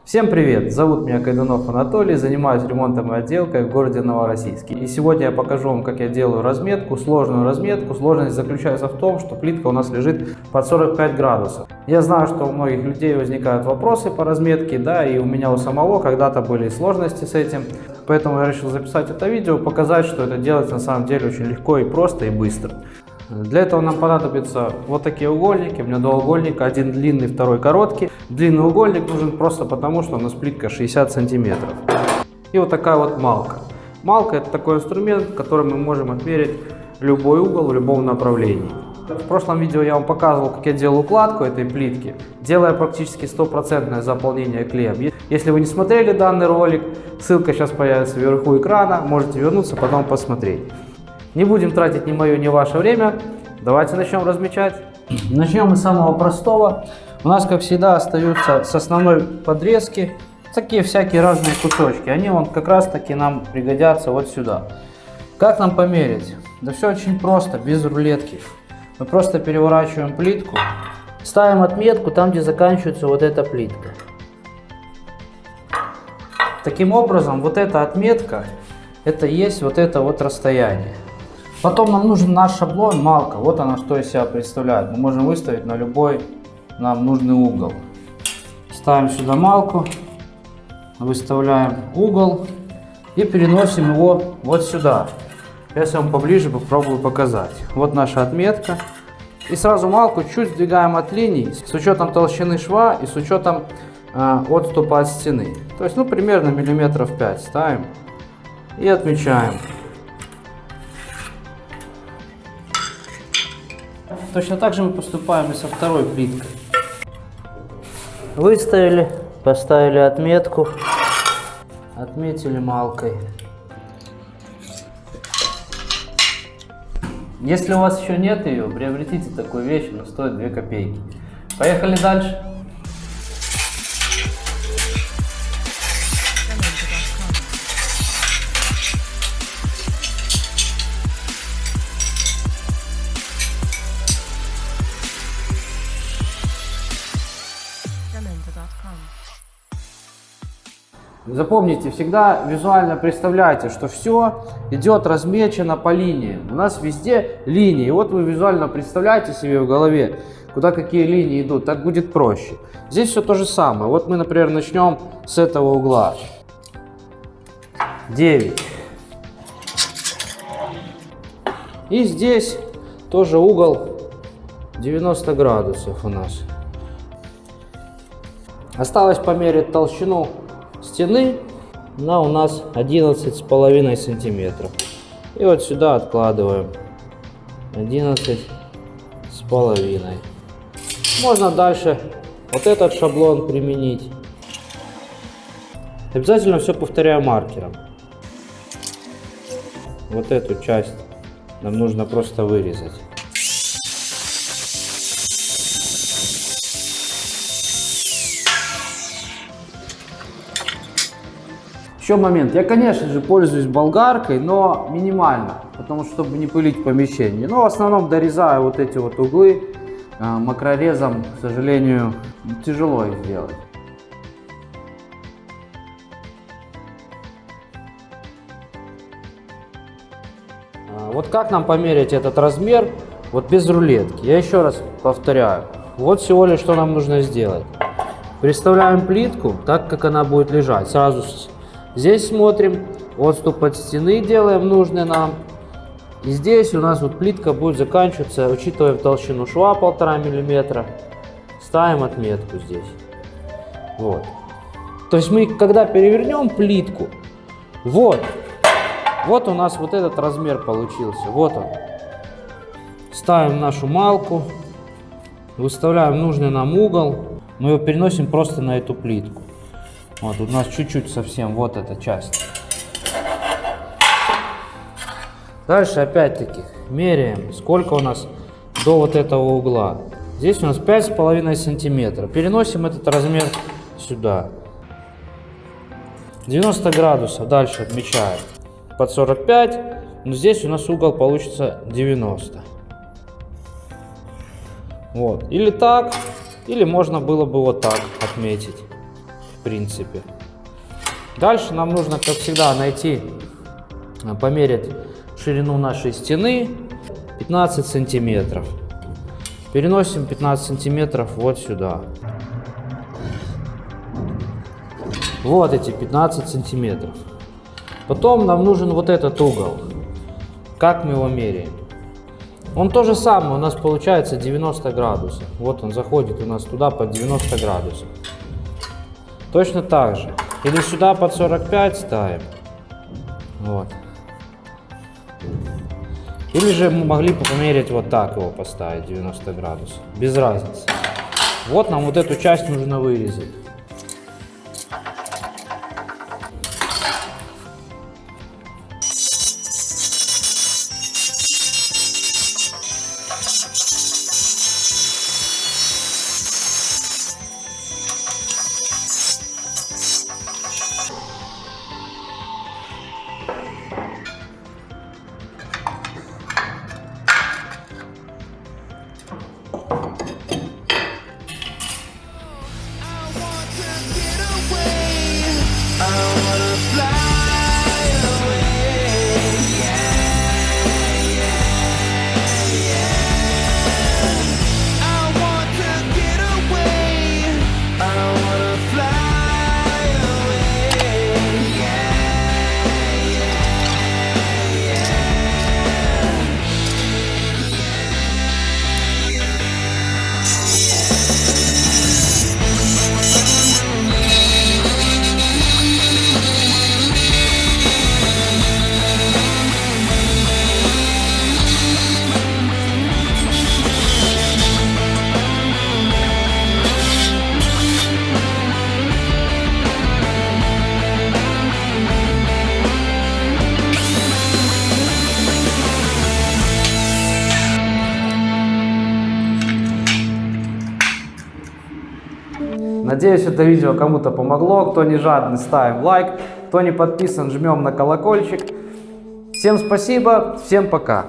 Всем привет! Зовут меня Кайданов Анатолий, занимаюсь ремонтом и отделкой в городе Новороссийске. И сегодня я покажу вам, как я делаю разметку, сложную разметку. Сложность заключается в том, что плитка у нас лежит под 45 градусов. Я знаю, что у многих людей возникают вопросы по разметке, да, и у меня у самого когда-то были сложности с этим. Поэтому я решил записать это видео, показать, что это делать на самом деле очень легко и просто и быстро. Для этого нам понадобятся вот такие угольники. У меня два угольника, один длинный, второй короткий. Длинный угольник нужен просто потому, что у нас плитка 60 сантиметров. И вот такая вот малка. Малка — это такой инструмент, которым мы можем отмерить любой угол в любом направлении. В прошлом видео я вам показывал, как я делаю укладку этой плитки, делая практически стопроцентное заполнение клеем. Если вы не смотрели данный ролик, ссылка сейчас появится вверху экрана, можете вернуться, потом посмотреть. Не будем тратить ни мое, ни ваше время. Давайте начнем размечать. Начнем мы с самого простого. У нас, как всегда, остаются с основной подрезки такие всякие разные кусочки. Они вот как раз таки нам пригодятся вот сюда. Как нам померить? Да все очень просто, без рулетки. Мы просто переворачиваем плитку, ставим отметку там, где заканчивается вот эта плитка. Таким образом, вот эта отметка, это есть вот это вот расстояние. Потом нам нужен наш шаблон, малка. Вот она что из себя представляет. Мы можем выставить на любой нам нужный угол. Ставим сюда малку, выставляем угол и переносим его вот сюда. Сейчас я вам поближе попробую показать. Вот наша отметка. И сразу малку чуть сдвигаем от линий с учетом толщины шва и с учетом отступа от стены. То есть, примерно миллиметров 5 ставим и отмечаем. Точно так же мы поступаем и со второй плиткой. Выставили, поставили отметку, отметили малкой. Если у вас еще нет ее, приобретите такую вещь, она стоит 2 копейки. Поехали дальше. Запомните, всегда визуально представляйте, что все идет размечено по линиям. У нас везде линии. Вот вы визуально представляете себе в голове, куда какие линии идут. Так будет проще. Здесь все то же самое. Вот мы, например, начнем с этого угла. 9. И здесь тоже угол 90 градусов у нас. Осталось померить толщину стены. Она у нас 11,5 сантиметров. И вот сюда откладываем 11,5. Можно дальше вот этот шаблон применить. Обязательно все повторяю маркером. Вот эту часть нам нужно просто вырезать. Еще момент. Я, конечно же, пользуюсь болгаркой, но минимально, потому что, чтобы не пылить помещение. Но в основном дорезаю вот эти вот углы. Макрорезом, к сожалению, тяжело их сделать. Вот как нам померить этот размер вот без рулетки? Я еще раз повторяю. Вот всего лишь что нам нужно сделать. Представляем плитку так, как она будет лежать. Сразу здесь смотрим, отступ от стены делаем нужный нам. И здесь у нас вот плитка будет заканчиваться, учитывая толщину шва 1,5 мм. Ставим отметку здесь. Вот. То есть мы, когда перевернем плитку, вот у нас вот этот размер получился. Вот он. Ставим нашу малку, выставляем нужный нам угол. Мы его переносим просто на эту плитку. Вот у нас чуть-чуть совсем вот эта часть. Дальше опять-таки меряем, сколько у нас до вот этого угла. Здесь у нас 5,5 сантиметра. Переносим этот размер сюда. 90 градусов дальше отмечаем. Под 45, но здесь у нас угол получится 90. Вот. Или так, или можно было бы вот так отметить. принципе. Дальше нам нужно, как всегда, померить ширину нашей стены 15 сантиметров. Переносим 15 сантиметров вот сюда. Вот эти 15 сантиметров. Потом нам нужен вот этот угол. Как мы его меряем? Он то же самое, у нас получается 90 градусов. Вот он заходит у нас туда под 90 градусов. Точно так же. Или сюда под 45 ставим. Вот. Или же мы могли бы померить вот так его поставить, 90 градусов. Без разницы. Вот нам вот эту часть нужно вырезать. Надеюсь, это видео кому-то помогло. Кто не жадный, ставим лайк. Кто не подписан, жмем на колокольчик. Всем спасибо, всем пока.